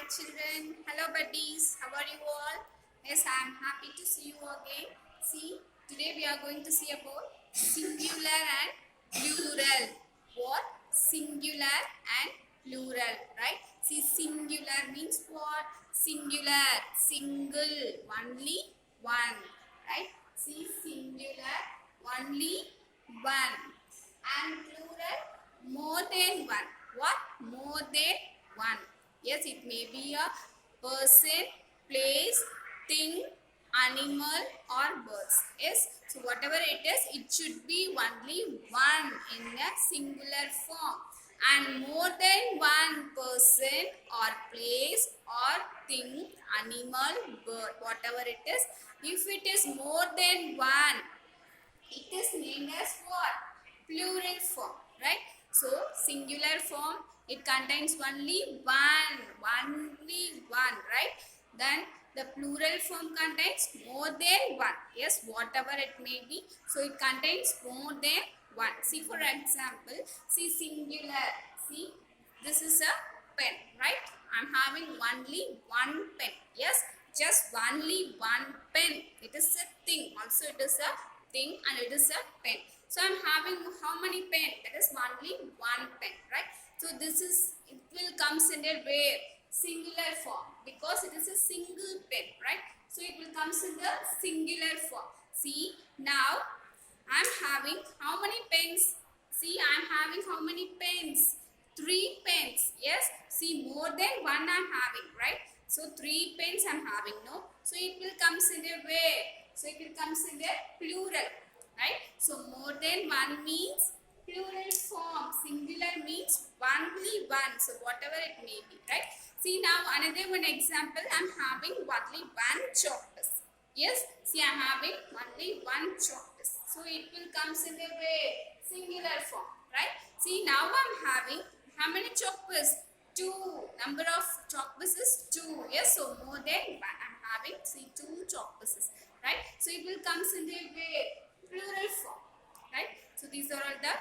children. Hello buddies. How are you all? Yes, I am happy to see you again. See, today we are going to see about singular and plural. What? Singular and plural, right? See, singular means what? Singular, single, only one, right? See, singular, only one. And plural, more than one. What? More than one. Yes, it may be a person, place, thing, animal or birds. Yes, so whatever it is, it should be only one in a singular form. And more than one person or place or thing, animal, bird, whatever it is, if it is more than one, it is named as what? Plural form, right? So singular form, it contains only one, right? Then the plural form contains more than one. Yes, whatever it may be. So it contains more than one. See, for example, see singular. See, this is a pen, right? I'm having only one pen. Yes, just only one pen. It is a thing. Also, it is a thing and it is a pen. So I'm having how many pen? That is only one pen, right? So this is, it will comes in a where? Singular form, because it is a single pen, right? So it will comes in the singular form. See, now I'm having how many pens? See, I'm having how many pens? 3 pens. Yes, see, more than one I'm having, right? So 3 pens I'm having, no? So it will comes in a where? So it will comes in the plural, right? So more than one means plural form. Singular means only one. So whatever it may be, right? See, now another one example. I'm having only one chalk piece. Yes, see, I'm having only one chalk piece. So it will comes in the way singular form, right? See, now I'm having how many chalk pieces? 2. Number of chalk pieces 2. Yes, so more than one. I'm having, see, 2 chalk pieces, right? So it will comes in the way plural form, right? So these are all the,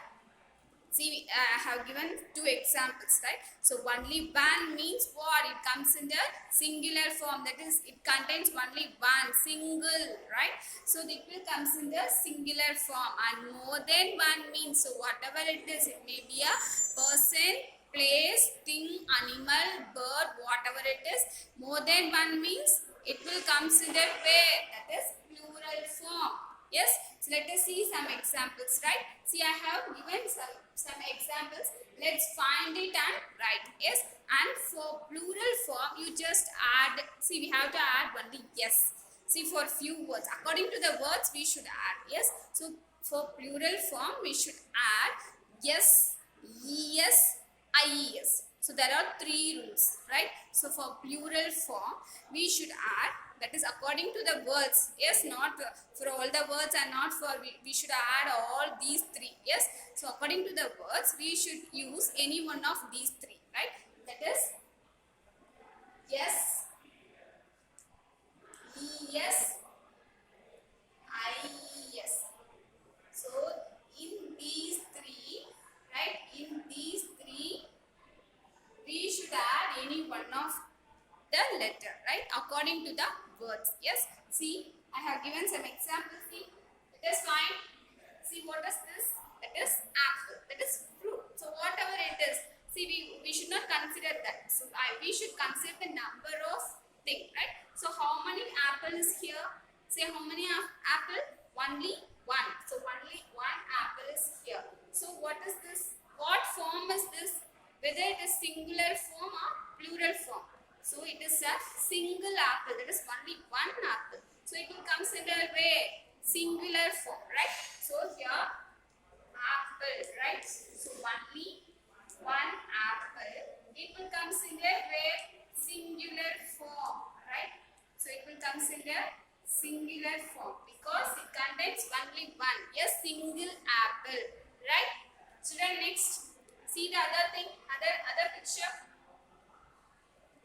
see, I have given 2 examples, right? So only one means what? It comes in the singular form. That is, it contains only one, single, right? So it will comes in the singular form. And more than one means, so whatever it is, it may be a person, place, thing, animal, bird, whatever it is. More than one means it will comes in the pair. That is plural form. Yes, so let us see some examples, right? See, I have given some examples. Let's find it and write. Yes, and for plural form, you just add, see, we have to add only yes. See, for few words, according to the words, we should add. Yes, so for plural form, we should add yes, yes, ies. So there are 3 rules, right? So for plural form, we should add, that is according to the words. Yes, not for all the words and not for, we should add all these 3. Yes, so according to the words, we should use any one of these 3, right? That is yes, yes, ies. So in these 3, right? In these 3, we should add any one of the letter, right? According to the words. Yes, see, I have given some examples. See, let us find. See, what is this? That is apple. That is fruit. So whatever it is, see, we should not consider that. So we should consider the number of thing, right? So how many apple is here? Say how many apple? Only one. So only one apple is here. So what is this? What form is this? Whether it is singular form or plural form. So it is a single apple. That is only one apple. So it will comes in a way singular form, right? So here apple, right? So only one apple. It will comes in a way singular form, right? So it will comes in a singular form because it contains only one. Yes, single apple, right? Children, next, see the other thing, other picture.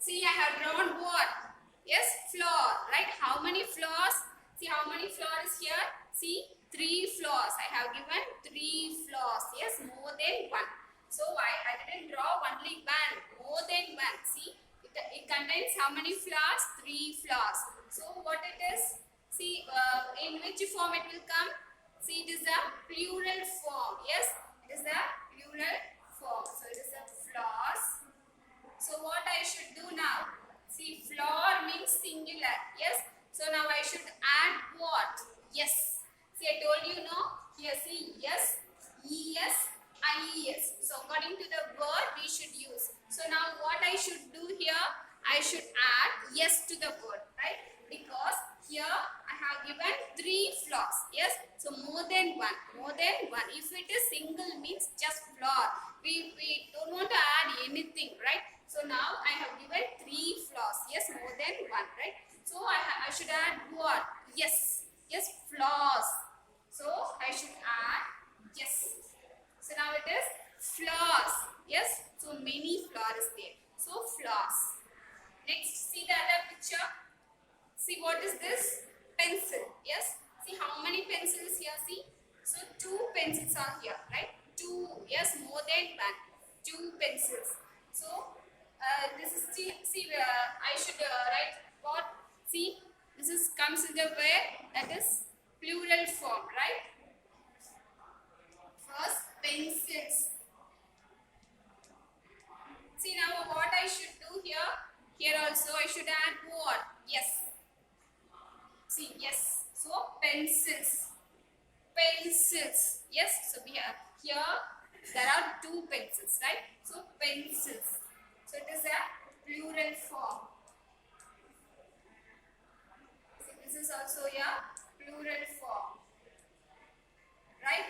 See, I have drawn what? Yes, flower, right? How many flowers? See how many flowers here? See, 3 flowers. I have given 3 flowers. Yes, more than one. So I didn't draw only one. More than one. See, it contains how many flowers? 3 flowers. So what it is? See, in which form it will come? See, it is a plural form. Yes, it is a plural form. So it is a flowers. So what I should do now? See, flower means singular. Yes. So now I should add what? Yes. See, I told you no. Here see yes, es, ies. So according to the word we should use. So now what I should do here? I should add yes to the word, right? Because here I have given 3 flowers. Yes. So more than one. More than one. If it is single means just flower. We don't want to add anything, right? So now I have given 3 flowers. Yes, more than one, right? So I should add what? Yes. Yes, flowers. So I should add yes. So now it is flowers. Yes. So many flowers there. So flowers. Next, see the other picture. See what is this? Pencil. Yes. See how many pencils here? See. So 2 pencils are here, right? 2. Yes, more than one. 2 pencils. So this is see I should write what? See, this is comes in the where that is plural form, right? First pencils. See now what I should do here? Here also I should add what? Yes. See, yes. So pencils. Pencils. Yes. So we have here there are 2 pencils, right? So pencils. So it is a plural form. So this is also a plural form, right?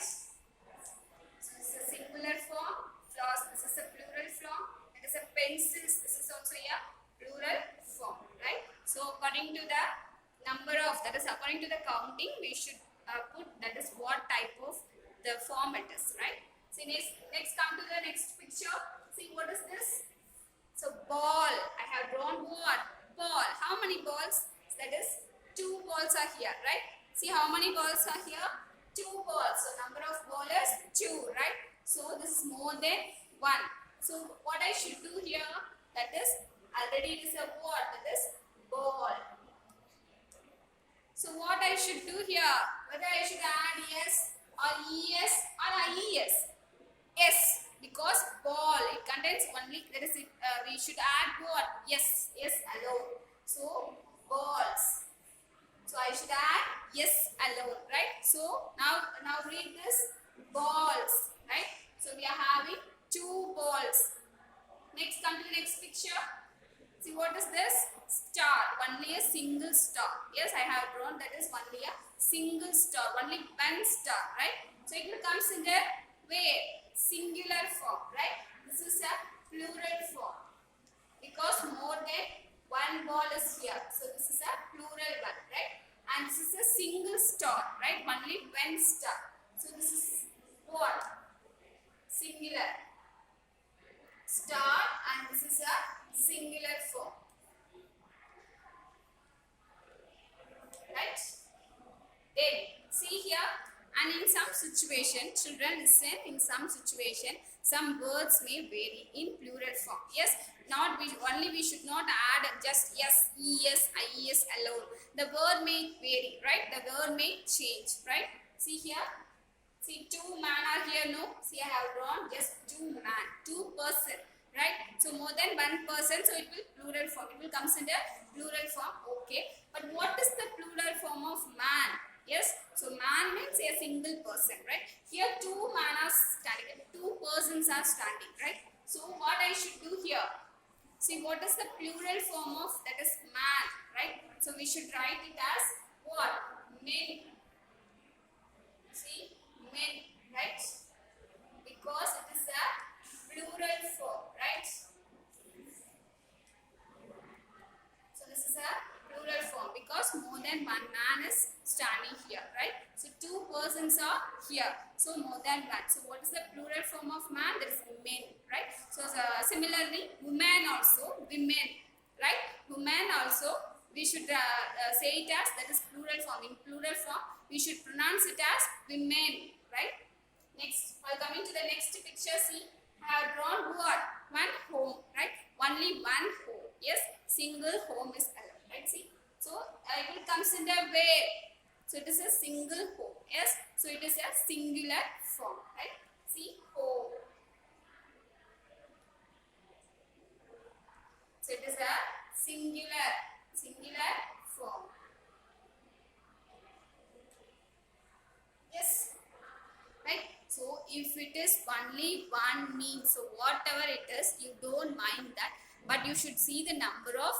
So this is a singular form. Flowers. This is a plural form. It is a pencils. This is also a plural form, right? So according to the number of, that is according to the counting, we should put that is what type of the form it is, right? So next come to the next picture. See what is this? So ball. I have drawn what? Ball. How many balls? That is 2 balls are here, right? See how many balls are here? 2 balls. So number of ball is 2, right? So this is more than 1. So what I should do here? That is already it is a what? That is ball. So what I should do here? Whether I should add yes or es or ies? Yes, because ball it contains only that is we should add what? Yes, yes alone. So balls. So I should add yes alone, right? So now read this balls, right? So we are having 2 balls. Next come to the next picture. See what is this? Star. Only a single star. Yes, I have drawn that is only a single star. Only one star, right? So it will comes in the where? Singular form, right? This is a plural form because more than 1 ball is here. So this is a plural one, right? And this is a single star, right? Only one star. So this is what? Singular star, and this is a singular form, right? Then see here, and in some situation, children listen, in some situation some words may vary in plural form. Yes, not we only we should not add just yes, es, ies alone. The word may vary, right? The word may change, right? See here. See 2 man are here, no? See I have drawn just 2 man, 2 person, right? So more than 1 person, so it will plural form. It will comes in the plural form, okay. But what is the plural form of man? Yes, so man means a single person, right? Here 2 man are standing, 2 persons are standing, right? So what I should do here? See what is the plural form of that is man, right? So we should write it as what? Men. See, men, right? Because it is a plural form, right? So this is a plural form because more than 1 man is standing here, right? So 2 persons are here. So more than 1. So what is the plural form of man? That is men, right? So similarly, women also, women, right? Women also, we should say it as that is plural form. In plural form, we should pronounce it as women, right? Next, while coming to the next picture, see, I have drawn what? One home, right? Only one home. Yes, single home is allowed, right? See, so it will comes in the where. So it is a single home. Yes, so it is a singular form, right? See, home. So it is a singular form. Yes, right? So if it is only one means, so whatever it is, you don't mind that, but you should see the number of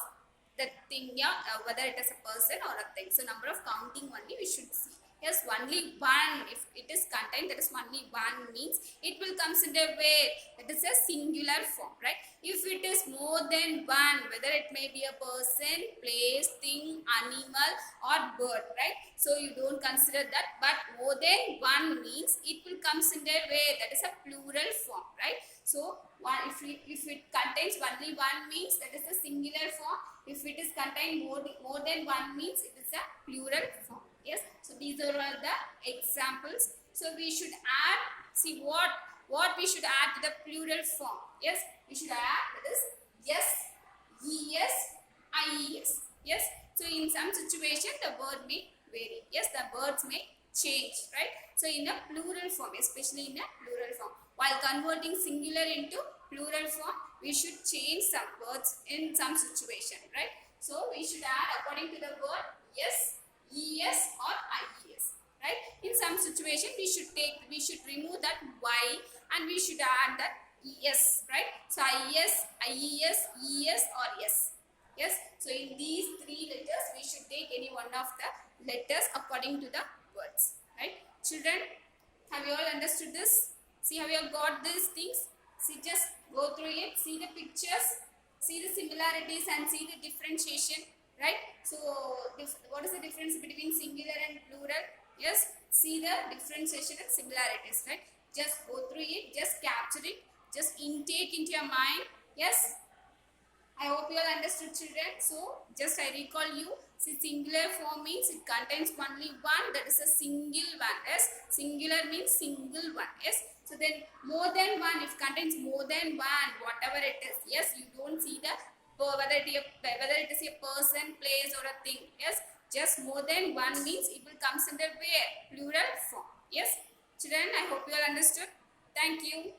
the thing, yeah, whether it is a person or a thing. So number of counting only we should see. Yes, only one. If it is contained, that is only one means it will comes in the where. That is a singular form, right? If it is more than one, whether it may be a person, place, thing, animal, or bird, right? So you don't consider that, but more than one means it will comes in their way. That is a plural form, right? So one, if it contains only one means that is a singular form. If it is contained more than one means it is a plural form. Yes. So these are all the examples. So we should add. See what we should add to the plural form. Yes. We should add that is yes, es, ies. Yes. So in some situation the word may vary. Yes, the words may change, right? So in a plural form, especially in a plural form, while converting singular into plural form, we should change some words in some situation, right? So we should add according to the word yes, es or ies, right? In some situation we should remove that y and we should add that es, right? So is, ies, es or yes. Yes, so in these three letters, we should take any one of the letters according to the words. Right? Children, have you all understood this? See how you have got these things? See, just go through it, see the pictures, see the similarities and see the differentiation. Right? So, what is the difference between singular and plural? Yes, see the differentiation and similarities. Right? Just go through it, just capture it, just intake into your mind. Yes, I hope you all understood, children. So, just I recall you. See, singular form means it contains only one. That is a single one. Yes, singular means single one. Yes. So then, more than one. If contains more than one, whatever it is. Yes, you don't see the whether it is a person, place, or a thing. Yes, just more than one means it will comes in the where plural form. Yes, children. I hope you all understood. Thank you.